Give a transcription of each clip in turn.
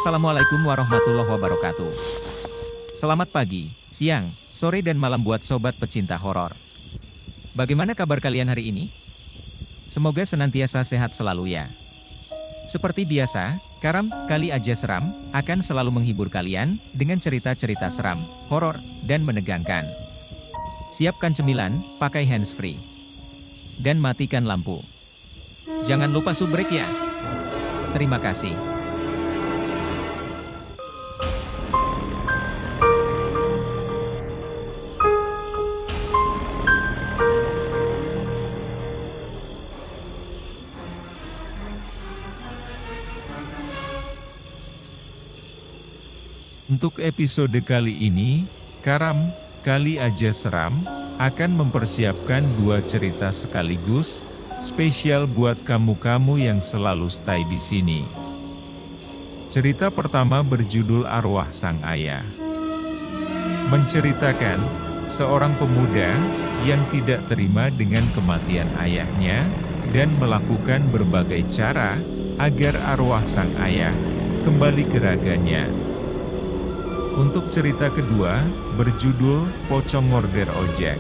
Assalamualaikum warahmatullahi wabarakatuh. Selamat pagi, siang, sore dan malam buat sobat pecinta horor. Bagaimana kabar kalian hari ini? Semoga senantiasa sehat selalu ya. Seperti biasa, Karam Kali Aja Seram akan selalu menghibur kalian dengan cerita-cerita seram, horor, dan menegangkan. Siapkan cemilan, pakai handsfree, dan matikan lampu. Jangan lupa subrek ya. Terima kasih. Untuk episode kali ini, Karam Kali Aja Seram akan mempersiapkan dua cerita sekaligus, spesial buat kamu-kamu yang selalu stay di sini. Cerita pertama berjudul Arwah Sang Ayah. Menceritakan seorang pemuda yang tidak terima dengan kematian ayahnya dan melakukan berbagai cara agar arwah sang ayah kembali ke raganya. Untuk cerita kedua, berjudul Pocong Order Ojek.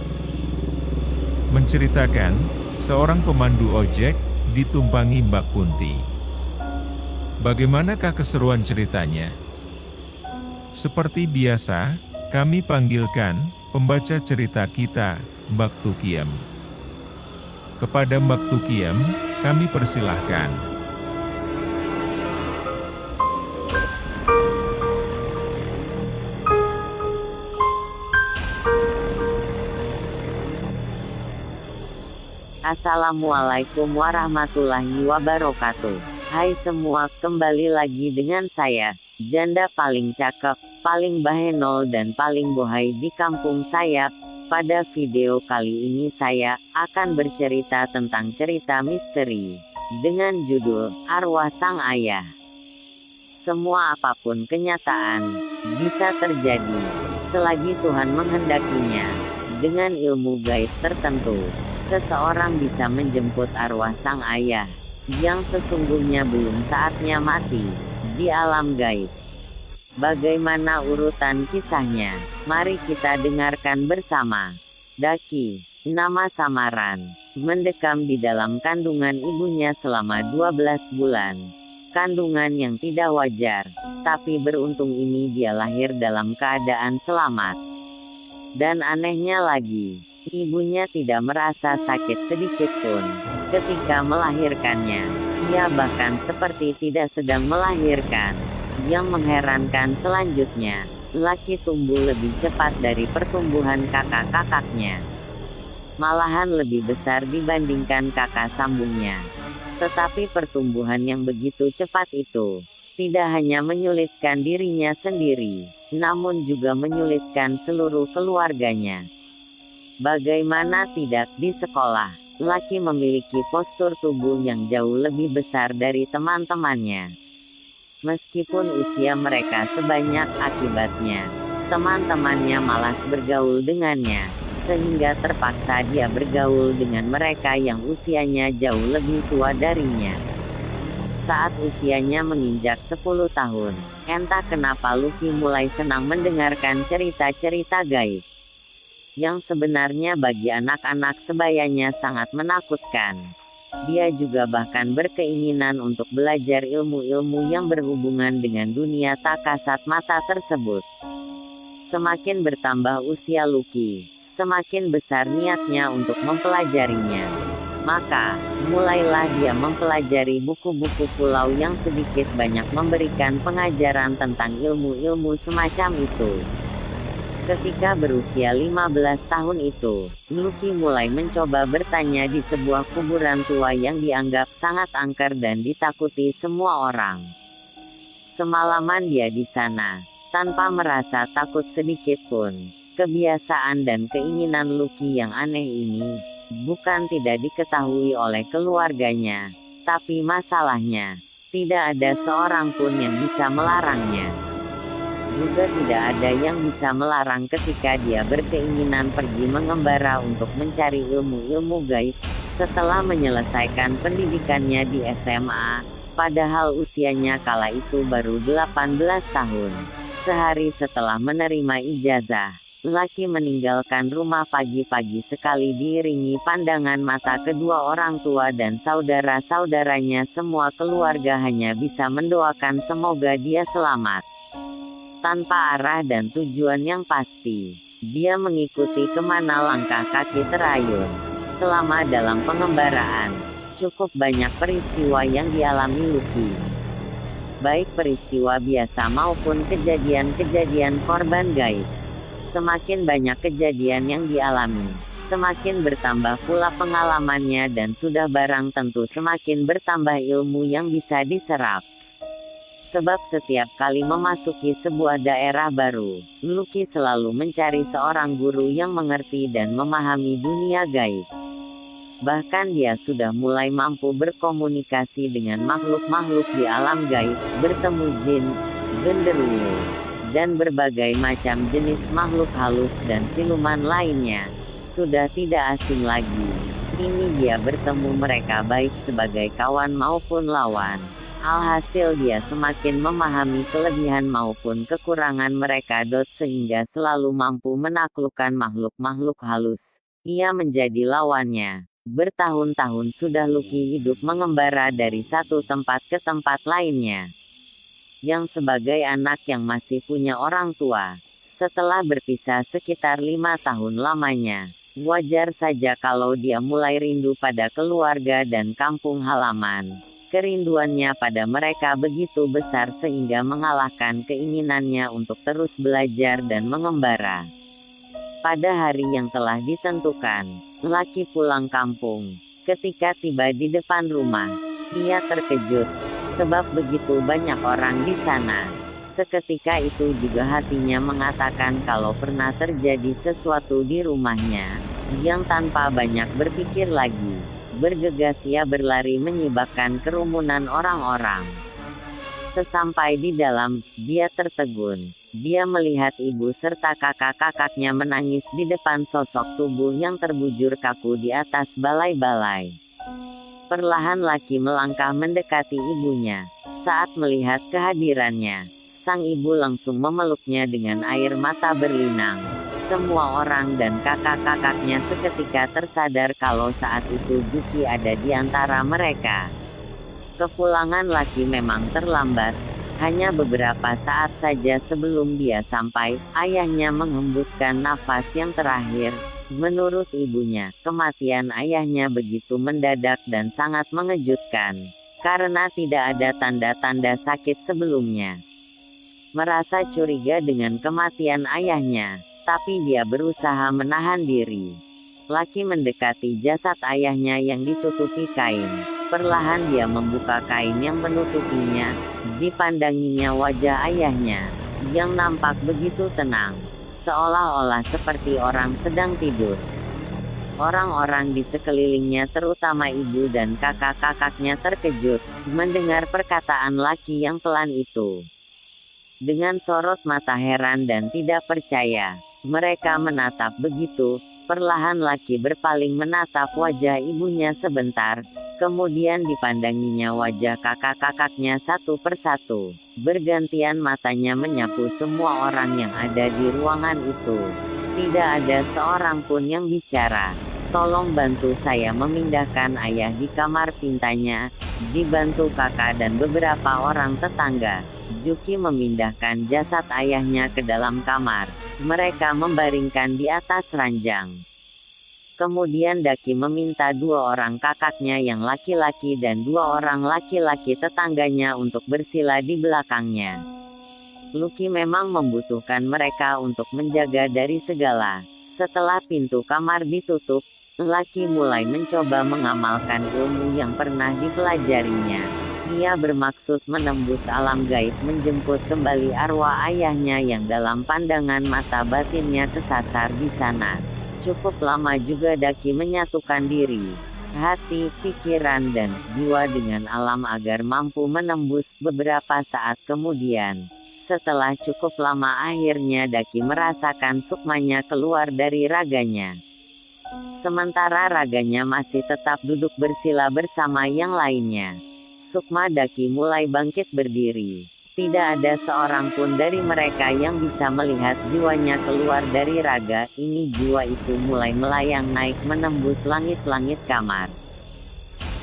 Menceritakan, seorang pemandu ojek ditumpangi Mbak Kunti. Bagaimanakah keseruan ceritanya? Seperti biasa, kami panggilkan pembaca cerita kita, Mbak Tukiem. Kepada Mbak Tukiem, kami persilahkan. Assalamualaikum warahmatullahi wabarakatuh. Hai semua, kembali lagi dengan saya, janda paling cakep, paling bahenol dan paling bohai di kampung saya. Pada video kali ini saya akan bercerita tentang cerita misteri dengan judul Arwah Sang Ayah. Semua apapun kenyataan bisa terjadi selagi Tuhan menghendakinya. Dengan ilmu gaib tertentu, seseorang bisa menjemput arwah sang ayah, yang sesungguhnya belum saatnya mati, di alam gaib. Bagaimana urutan kisahnya? Mari kita dengarkan bersama. Daki, nama samaran, mendekam di dalam kandungan ibunya selama 12 bulan. Kandungan yang tidak wajar, tapi beruntung ini dia lahir dalam keadaan selamat. Dan anehnya lagi, ibunya tidak merasa sakit sedikit pun ketika melahirkannya. Ia bahkan seperti tidak sedang melahirkan. Yang mengherankan selanjutnya, laki tumbuh lebih cepat dari pertumbuhan kakak-kakaknya. Malahan lebih besar dibandingkan kakak sambungnya. Tetapi pertumbuhan yang begitu cepat itu tidak hanya menyulitkan dirinya sendiri, namun juga menyulitkan seluruh keluarganya. Bagaimana tidak, di sekolah, laki memiliki postur tubuh yang jauh lebih besar dari teman-temannya. Meskipun usia mereka sebanyak, akibatnya teman-temannya malas bergaul dengannya, sehingga terpaksa dia bergaul dengan mereka yang usianya jauh lebih tua darinya. Saat usianya menginjak 10 tahun, entah kenapa Lucky mulai senang mendengarkan cerita-cerita gaib yang sebenarnya bagi anak-anak sebayanya sangat menakutkan. Dia juga bahkan berkeinginan untuk belajar ilmu-ilmu yang berhubungan dengan dunia tak kasat mata tersebut. Semakin bertambah usia Lucky, semakin besar niatnya untuk mempelajarinya. Maka, mulailah dia mempelajari buku-buku pulau yang sedikit banyak memberikan pengajaran tentang ilmu-ilmu semacam itu. Ketika berusia 15 tahun itu, Lucky mulai mencoba bertanya di sebuah kuburan tua yang dianggap sangat angker dan ditakuti semua orang. Semalaman dia di sana, tanpa merasa takut sedikit pun. Kebiasaan dan keinginan Lucky yang aneh ini bukan tidak diketahui oleh keluarganya, tapi masalahnya, tidak ada seorang pun yang bisa melarangnya. Juga tidak ada yang bisa melarang ketika dia berkeinginan pergi mengembara untuk mencari ilmu-ilmu gaib. Setelah menyelesaikan pendidikannya di SMA, Padahal usianya kala itu baru 18 tahun. Sehari setelah menerima ijazah, Lucky meninggalkan rumah pagi-pagi sekali diiringi pandangan mata kedua orang tua dan saudara-saudaranya. Semua keluarga hanya bisa mendoakan semoga dia selamat. Tanpa arah dan tujuan yang pasti, dia mengikuti kemana langkah kaki terayun. Selama dalam pengembaraan, cukup banyak peristiwa yang dialami Lucky. Baik peristiwa biasa maupun kejadian-kejadian korban gaib. Semakin banyak kejadian yang dialami, semakin bertambah pula pengalamannya dan sudah barang tentu semakin bertambah ilmu yang bisa diserap. Sebab setiap kali memasuki sebuah daerah baru, Lucky selalu mencari seorang guru yang mengerti dan memahami dunia gaib. Bahkan dia sudah mulai mampu berkomunikasi dengan makhluk-makhluk di alam gaib, bertemu jin, genderuwo, dan berbagai macam jenis makhluk halus dan siluman lainnya. Sudah tidak asing lagi. Ini dia bertemu mereka baik sebagai kawan maupun lawan. Alhasil dia semakin memahami kelebihan maupun kekurangan mereka. Sehingga selalu mampu menaklukkan makhluk-makhluk halus. Ia menjadi lawannya. Bertahun-tahun sudah Lucky hidup mengembara dari satu tempat ke tempat lainnya. Yang sebagai anak yang masih punya orang tua, setelah berpisah sekitar 5 tahun lamanya, wajar saja kalau dia mulai rindu pada keluarga dan kampung halaman. Kerinduannya pada mereka begitu besar sehingga mengalahkan keinginannya untuk terus belajar dan mengembara. Pada hari yang telah ditentukan, Lucky pulang kampung. Ketika tiba di depan rumah, ia terkejut, sebab begitu banyak orang di sana. Seketika itu juga hatinya mengatakan kalau pernah terjadi sesuatu di rumahnya, yang tanpa banyak berpikir lagi, bergegas ia berlari menyibakkan kerumunan orang-orang. Sesampai di dalam, dia tertegun. Dia melihat ibu serta kakak-kakaknya menangis di depan sosok tubuh yang terbujur kaku di atas balai-balai. Perlahan Lucky melangkah mendekati ibunya. Saat melihat kehadirannya, sang ibu langsung memeluknya dengan air mata berlinang. Semua orang dan kakak-kakaknya seketika tersadar kalau saat itu Yuki ada di antara mereka. Kepulangan Lucky memang terlambat. Hanya beberapa saat saja sebelum dia sampai, ayahnya menghembuskan nafas yang terakhir. Menurut ibunya, kematian ayahnya begitu mendadak dan sangat mengejutkan, karena tidak ada tanda-tanda sakit sebelumnya. Merasa curiga dengan kematian ayahnya, tapi dia berusaha menahan diri. Lucky mendekati jasad ayahnya yang ditutupi kain. Perlahan dia membuka kain yang menutupinya. Dipandanginya wajah ayahnya, yang nampak begitu tenang, seolah-olah seperti orang sedang tidur. Orang-orang di sekelilingnya terutama ibu dan kakak-kakaknya terkejut, mendengar perkataan Lucky yang pelan itu. Dengan sorot mata heran dan tidak percaya, mereka menatap begitu. Perlahan Lucky berpaling menatap wajah ibunya sebentar, kemudian dipandanginya wajah kakak-kakaknya satu persatu. Bergantian matanya menyapu semua orang yang ada di ruangan itu. Tidak ada seorang pun yang bicara. "Tolong bantu saya memindahkan ayah di kamar," pintanya. Dibantu kakak dan beberapa orang tetangga, Yuki memindahkan jasad ayahnya ke dalam kamar. Mereka membaringkan di atas ranjang. Kemudian Daki meminta 2 orang kakaknya yang laki-laki dan 2 orang laki-laki tetangganya untuk bersila di belakangnya. Lucky memang membutuhkan mereka untuk menjaga dari segala. Setelah pintu kamar ditutup, Lucky mulai mencoba mengamalkan ilmu yang pernah dipelajarinya. Ia bermaksud menembus alam gaib, menjemput kembali arwah ayahnya yang dalam pandangan mata batinnya kesasar di sana. Cukup lama juga Daki menyatukan diri, hati, pikiran dan jiwa dengan alam agar mampu menembus. Beberapa saat kemudian, setelah cukup lama akhirnya Daki merasakan sukmanya keluar dari raganya. Sementara raganya masih tetap duduk bersila bersama yang lainnya. Sukma Daki mulai bangkit berdiri. Tidak ada seorang pun dari mereka yang bisa melihat jiwanya keluar dari raga ini. Jiwa itu mulai melayang naik menembus langit-langit kamar.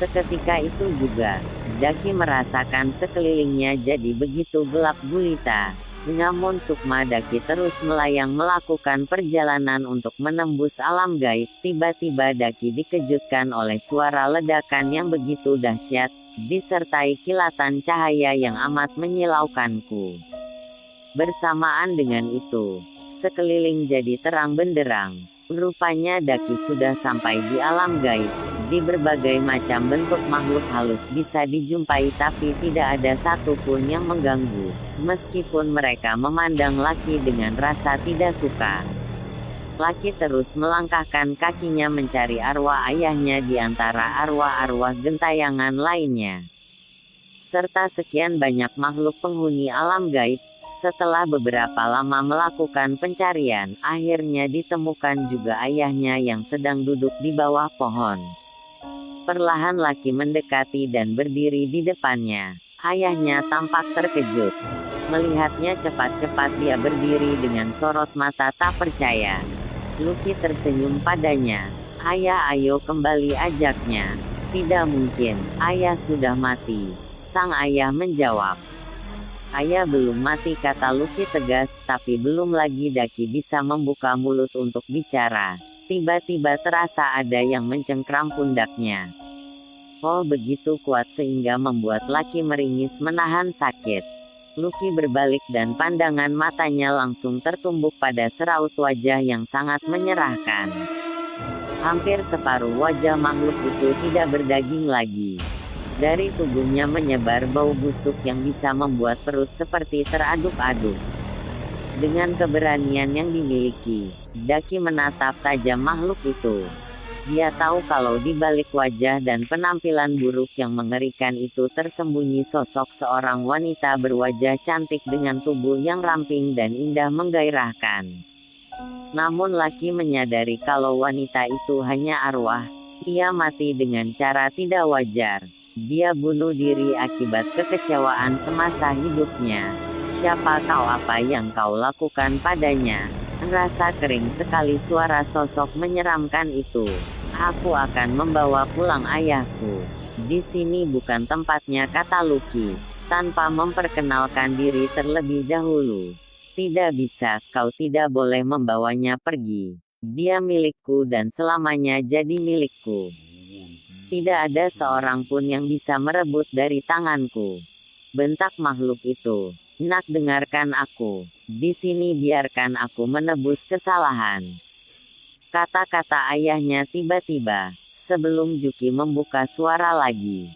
Seketika itu juga, Daki merasakan sekelilingnya jadi begitu gelap gulita. Namun Sukma Daki terus melayang melakukan perjalanan untuk menembus alam gaib. Tiba-tiba Daki dikejutkan oleh suara ledakan yang begitu dahsyat, disertai kilatan cahaya yang amat menyilaukanku. Bersamaan dengan itu, sekeliling jadi terang benderang. Rupanya Daki sudah sampai di alam gaib. Di berbagai macam bentuk makhluk halus bisa dijumpai, tapi tidak ada satupun yang mengganggu. Meskipun mereka memandang Laki dengan rasa tidak suka. Laki terus melangkahkan kakinya mencari arwah ayahnya di antara arwah-arwah gentayangan lainnya. Serta sekian banyak makhluk penghuni alam gaib. Setelah beberapa lama melakukan pencarian, akhirnya ditemukan juga ayahnya yang sedang duduk di bawah pohon. Perlahan Laki mendekati dan berdiri di depannya. Ayahnya tampak terkejut. Melihatnya cepat-cepat dia berdiri dengan sorot mata tak percaya. Lucky tersenyum padanya. "Ayah, ayo kembali," ajaknya. "Tidak mungkin, ayah sudah mati," sang ayah menjawab. "Ayah belum mati," kata Lucky tegas, tapi belum lagi Daki bisa membuka mulut untuk bicara. Tiba-tiba terasa ada yang mencengkram pundaknya. Oh, begitu kuat sehingga membuat Laki meringis menahan sakit. Lucky berbalik dan pandangan matanya langsung tertumbuk pada seraut wajah yang sangat menyerahkan. Hampir separuh wajah makhluk itu tidak berdaging lagi. Dari tubuhnya menyebar bau busuk yang bisa membuat perut seperti teraduk-aduk. Dengan keberanian yang dimiliki, Daki menatap tajam makhluk itu. Dia tahu kalau di balik wajah dan penampilan buruk yang mengerikan itu tersembunyi sosok seorang wanita berwajah cantik dengan tubuh yang ramping dan indah menggairahkan. Namun Laki menyadari kalau wanita itu hanya arwah. Ia mati dengan cara tidak wajar. Dia bunuh diri akibat kekecewaan semasa hidupnya. "Siapa kau? Apa yang kau lakukan padanya?" Rasa kering sekali suara sosok menyeramkan itu. "Aku akan membawa pulang ayahku. Di sini bukan tempatnya," kata Lucky, tanpa memperkenalkan diri terlebih dahulu. "Tidak bisa, kau tidak boleh membawanya pergi. Dia milikku dan selamanya jadi milikku. Tidak ada seorang pun yang bisa merebut dari tanganku," bentak makhluk itu. "Nak, dengarkan aku. Di sini biarkan aku menebus kesalahan." Kata-kata ayahnya tiba-tiba, sebelum Juki membuka suara lagi.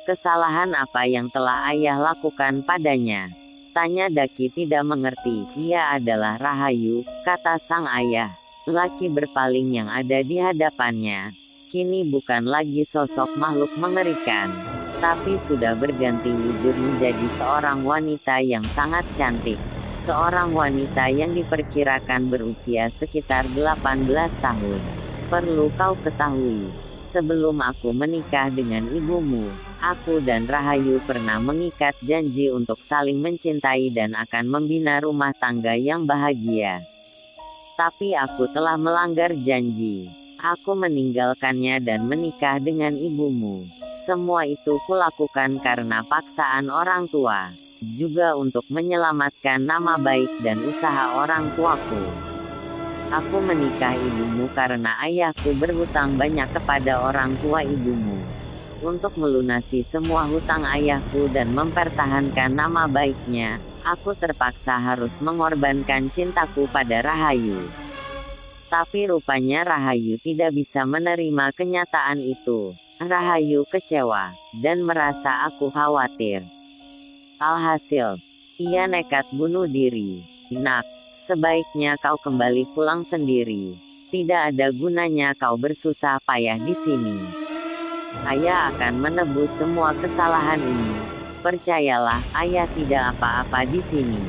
"Kesalahan apa yang telah ayah lakukan padanya?" tanya Daki tidak mengerti. "Ia adalah Rahayu," kata sang ayah. Laki berpaling yang ada di hadapannya. Kini bukan lagi sosok makhluk mengerikan, tapi sudah berganti wujud menjadi seorang wanita yang sangat cantik. Seorang wanita yang diperkirakan berusia sekitar 18 tahun. "Perlu kau ketahui, sebelum aku menikah dengan ibumu, aku dan Rahayu pernah mengikat janji untuk saling mencintai dan akan membina rumah tangga yang bahagia. Tapi aku telah melanggar janji. Aku meninggalkannya dan menikah dengan ibumu. Semua itu kulakukan karena paksaan orang tua. Juga untuk menyelamatkan nama baik dan usaha orang tuaku. Aku menikah ibumu karena ayahku berhutang banyak kepada orang tua ibumu. Untuk melunasi semua hutang ayahku dan mempertahankan nama baiknya, aku terpaksa harus mengorbankan cintaku pada Rahayu." Tapi rupanya Rahayu tidak bisa menerima kenyataan itu. Rahayu kecewa, dan merasa aku khawatir. Alhasil, ia nekat bunuh diri. "Nak, sebaiknya kau kembali pulang sendiri. Tidak ada gunanya kau bersusah payah di sini. Ayah akan menebus semua kesalahan ini. Percayalah, ayah tidak apa-apa di sini."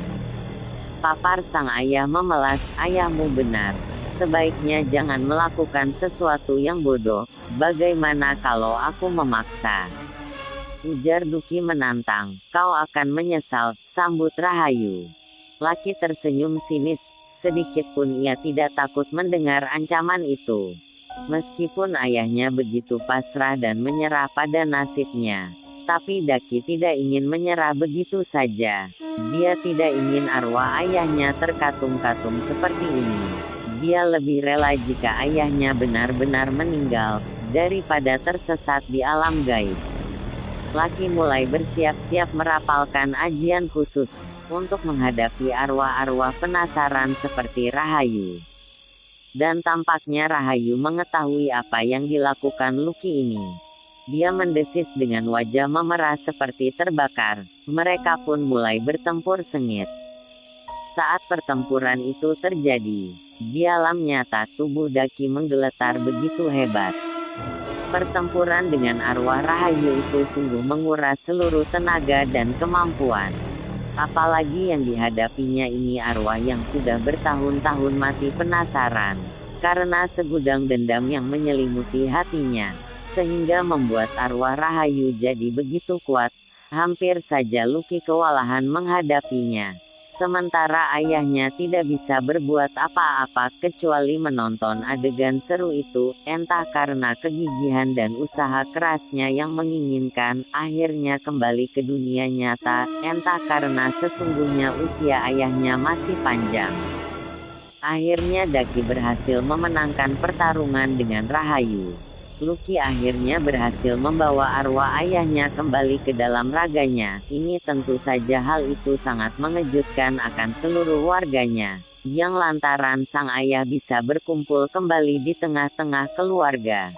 Papar sang ayah memelas. "Ayahmu benar. Sebaiknya jangan melakukan sesuatu yang bodoh. Bagaimana kalau aku memaksa?" Ujar Duki menantang. Kau akan menyesal, sambut Rahayu. Laki tersenyum sinis, sedikit pun ia tidak takut mendengar ancaman itu. Meskipun ayahnya begitu pasrah dan menyerah pada nasibnya, tapi Daki tidak ingin menyerah begitu saja. Dia tidak ingin arwah ayahnya terkatung-katung seperti ini. Dia lebih rela jika ayahnya benar-benar meninggal, daripada tersesat di alam gaib. Laki mulai bersiap-siap merapalkan ajian khusus untuk menghadapi arwah-arwah penasaran seperti Rahayu. Dan tampaknya Rahayu mengetahui apa yang dilakukan Lucky ini. Dia mendesis dengan wajah memerah seperti terbakar. Mereka pun mulai bertempur sengit. Saat pertempuran itu terjadi, di alam nyata tubuh Daki menggeletar begitu hebat. Pertempuran dengan arwah Rahayu itu sungguh menguras seluruh tenaga dan kemampuan. Apalagi yang dihadapinya ini arwah yang sudah bertahun-tahun mati penasaran, karena segudang dendam yang menyelimuti hatinya, sehingga membuat arwah Rahayu jadi begitu kuat, hampir saja Lucky kewalahan menghadapinya. Sementara ayahnya tidak bisa berbuat apa-apa kecuali menonton adegan seru itu, entah karena kegigihan dan usaha kerasnya yang menginginkan akhirnya kembali ke dunia nyata, entah karena sesungguhnya usia ayahnya masih panjang. Akhirnya Daki berhasil memenangkan pertarungan dengan Rahayu. Lucky akhirnya berhasil membawa arwah ayahnya kembali ke dalam raganya. Ini tentu saja hal itu sangat mengejutkan akan seluruh warganya, yang lantaran sang ayah bisa berkumpul kembali di tengah-tengah keluarga.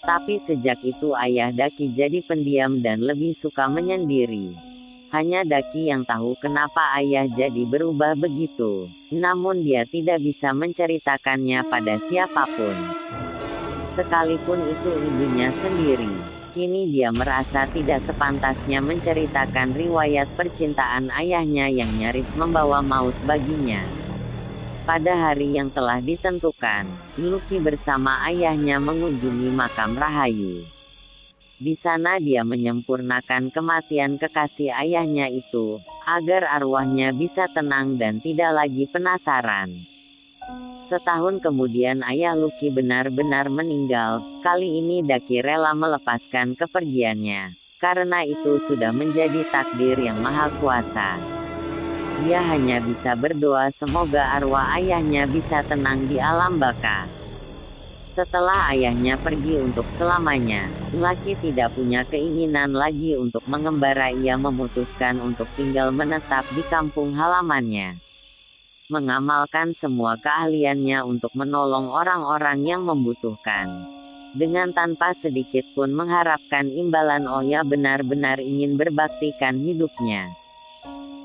Tapi sejak itu ayah Daki jadi pendiam dan lebih suka menyendiri. Hanya Daki yang tahu kenapa ayah jadi berubah begitu, namun dia tidak bisa menceritakannya pada siapapun. Sekalipun itu ibunya sendiri, kini dia merasa tidak sepantasnya menceritakan riwayat percintaan ayahnya yang nyaris membawa maut baginya. Pada hari yang telah ditentukan, Lucky bersama ayahnya mengunjungi makam Rahayu. Di sana dia menyempurnakan kematian kekasih ayahnya itu, agar arwahnya bisa tenang dan tidak lagi penasaran. Setahun kemudian ayah Lucky benar-benar meninggal. Kali ini Daki rela melepaskan kepergiannya, karena itu sudah menjadi takdir yang maha kuasa. Dia hanya bisa berdoa semoga arwah ayahnya bisa tenang di alam baka. Setelah ayahnya pergi untuk selamanya, Lucky tidak punya keinginan lagi untuk mengembara. Ia memutuskan untuk tinggal menetap di kampung halamannya, mengamalkan semua keahliannya untuk menolong orang-orang yang membutuhkan, dengan tanpa sedikit pun mengharapkan imbalan. Ia benar-benar ingin berbaktikan hidupnya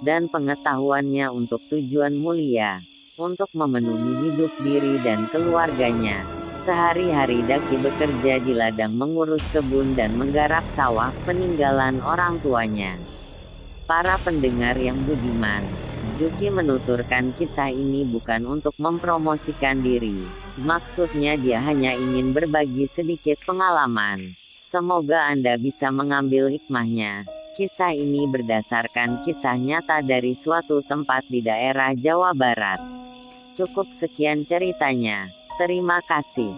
dan pengetahuannya untuk tujuan mulia, untuk memenuhi hidup diri dan keluarganya. Sehari-hari Daki bekerja di ladang mengurus kebun dan menggarap sawah peninggalan orang tuanya. Para pendengar yang budiman, Duki menuturkan kisah ini bukan untuk mempromosikan diri. Maksudnya dia hanya ingin berbagi sedikit pengalaman. Semoga Anda bisa mengambil hikmahnya. Kisah ini berdasarkan kisah nyata dari suatu tempat di daerah Jawa Barat. Cukup sekian ceritanya. Terima kasih.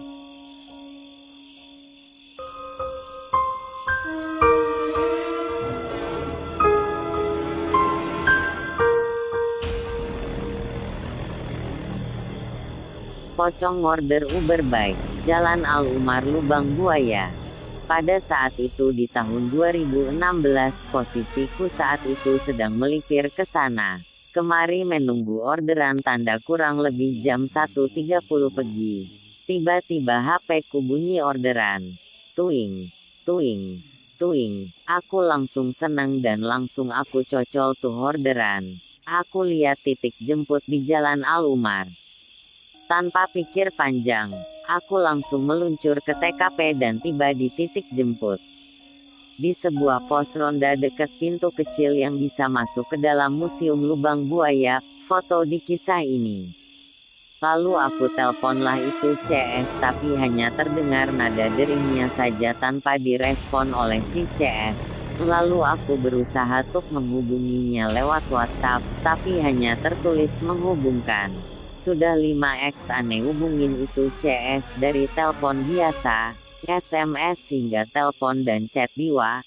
Pocong order Uber Bike, Jalan Al-Umar Lubang Buaya. Pada saat itu di tahun 2016, posisiku saat itu sedang melipir ke sana kemari menunggu orderan tanda kurang lebih jam 1.30 pagi. Tiba-tiba HP-ku bunyi orderan. Tuing, tuing, tuing. Aku langsung senang dan langsung aku cocol tuh orderan. Aku lihat titik jemput di Jalan Al-Umar. Tanpa pikir panjang, aku langsung meluncur ke TKP dan tiba di titik jemput. Di sebuah pos ronda dekat pintu kecil yang bisa masuk ke dalam Museum Lubang Buaya, foto di kisah ini. Lalu aku telponlah itu CS, tapi hanya terdengar nada deringnya saja tanpa direspon oleh si CS. Lalu aku berusaha untuk menghubunginya lewat WhatsApp, tapi hanya tertulis menghubungkan. Sudah 5x aneh hubungin itu CS dari telepon biasa, SMS hingga telepon dan chat di WA.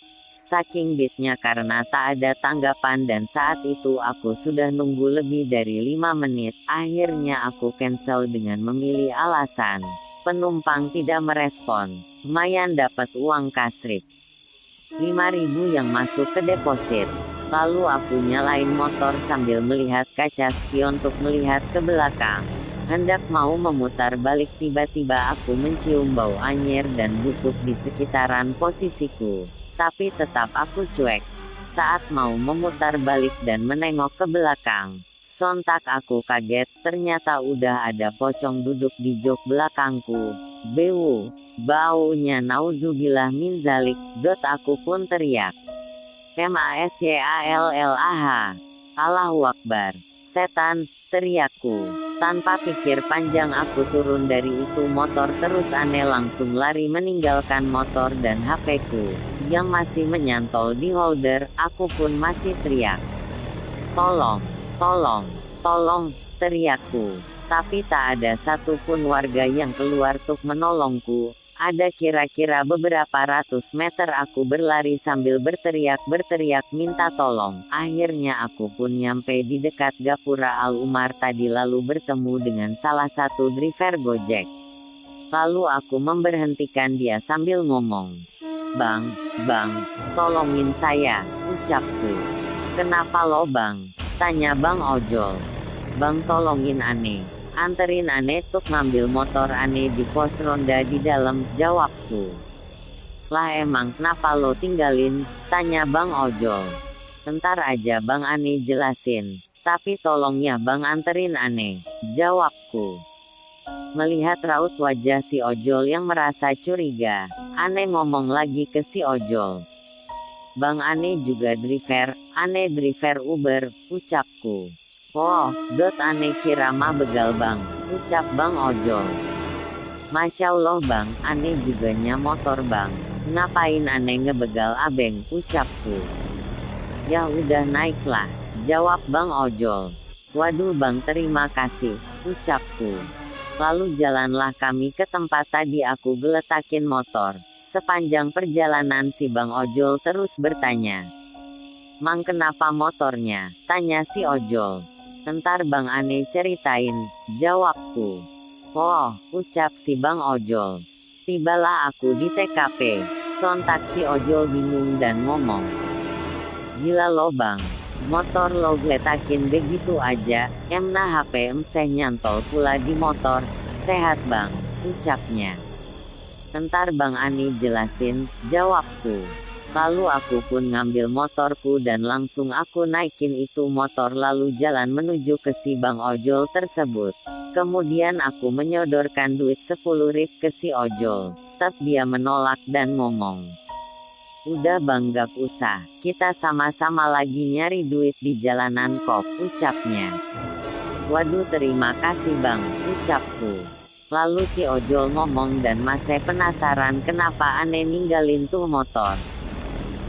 Saking bitnya karena tak ada tanggapan dan saat itu aku sudah nunggu lebih dari 5 menit. Akhirnya aku cancel dengan memilih alasan penumpang tidak merespon. Lumayan dapat uang kasrip 5.000 yang masuk ke deposit. Lalu aku nyalain motor sambil melihat kaca spion untuk melihat ke belakang. Hendak mau memutar balik tiba-tiba aku mencium bau anyir dan busuk di sekitaran posisiku. Tapi tetap aku cuek. Saat mau memutar balik dan menengok ke belakang, sontak aku kaget, ternyata udah ada pocong duduk di jok belakangku. Bewu, baunya nauzubillah min zalik. Aku pun teriak. Masyallah. Allahu Akbar. Setan, teriakku. Tanpa pikir panjang aku turun dari itu motor terus aneh langsung lari meninggalkan motor dan HP-ku yang masih menyantol di holder. Aku pun masih teriak. Tolong, tolong, tolong, teriakku. Tapi tak ada satupun warga yang keluar untuk menolongku. Ada kira-kira beberapa ratus meter aku berlari sambil berteriak minta tolong. Akhirnya aku pun nyampe di dekat Gapura Al Umar tadi lalu bertemu dengan salah satu driver Gojek. Lalu aku memberhentikan dia sambil ngomong. Bang, tolongin saya, ucapku. Kenapa lo bang? Tanya bang ojol. Bang tolongin aneh. Anterin aneh tuk ngambil motor aneh di pos ronda di dalam, jawabku. Lah emang kenapa lo tinggalin? Tanya bang ojol. Ntar aja bang aneh jelasin. Tapi tolong ya bang anterin aneh, jawabku. Melihat raut wajah si ojol yang merasa curiga, aneh ngomong lagi ke si ojol. Bang aneh juga driver, aneh driver Uber, ucapku. Oh, aneh kira mah begal bang, ucap bang ojol. Masya Allah bang, aneh juga nya motor bang. Ngapain aneh ngebegal abeng, ucapku. Ya udah naiklah, jawab bang ojol. Waduh bang terima kasih, ucapku. Lalu jalanlah kami ke tempat tadi aku geletakin motor. Sepanjang perjalanan si bang ojol terus bertanya. Mang kenapa motornya? Tanya si ojol. Ntar bang aneh ceritain, jawabku. Oh, ucap si bang ojol. Tibalah aku di TKP. Sontak si ojol bingung dan ngomong. Gila lo bang, motor lo gletakin begitu aja, emna HP emseh nyantol pula di motor. Sehat bang, ucapnya. Ntar bang ani jelasin, jawabku. Lalu aku pun ngambil motorku dan langsung aku naikin itu motor lalu jalan menuju ke si bang ojol tersebut. Kemudian aku menyodorkan duit 10.000 ke si ojol. Tapi dia menolak dan ngomong. Udah bang gak usah, kita sama-sama lagi nyari duit di jalanan kok, ucapnya. Waduh terima kasih bang, ucapku. Lalu si ojol ngomong dan masih penasaran kenapa aneh ninggalin tuh motor.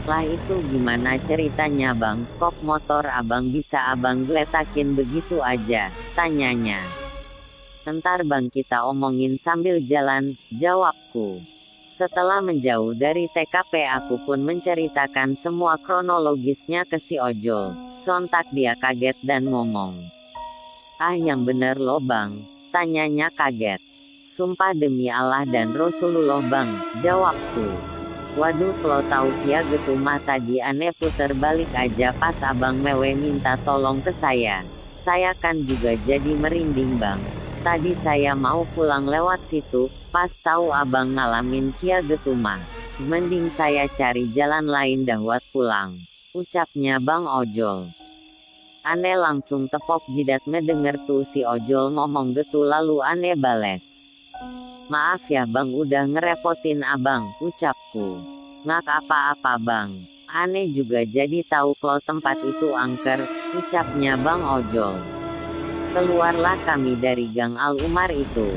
Lah itu gimana ceritanya bang, kok motor abang bisa abang gletakin begitu aja, tanyanya. Ntar bang kita omongin sambil jalan, jawabku. Setelah menjauh dari TKP aku pun menceritakan semua kronologisnya ke si ojol. Sontak dia kaget dan ngomong. Ah yang bener lo bang, tanyanya kaget. Sumpah demi Allah dan Rasulullah bang, jawabku. Waduh kalau tahu kia gitu mah tadi aneh puter balik aja pas abang mewe minta tolong ke saya. Saya kan juga jadi merinding bang. Tadi saya mau pulang lewat situ, pas tahu abang ngalamin kia gitu mah. Mending saya cari jalan lain dah buat pulang, ucapnya bang ojol. Aneh langsung tepok jidat ngedenger tuh si ojol ngomong gitu lalu aneh bales. Maaf ya bang udah ngerepotin abang, ucapku. Ngak apa-apa bang. Aneh juga jadi tahu kalau tempat itu angker, ucapnya bang ojol. Keluarlah kami dari Gang Al Umar itu.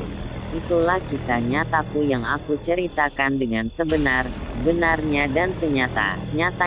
Itulah kisah nyataku yang aku ceritakan dengan sebenar-benarnya dan senyata-nyata.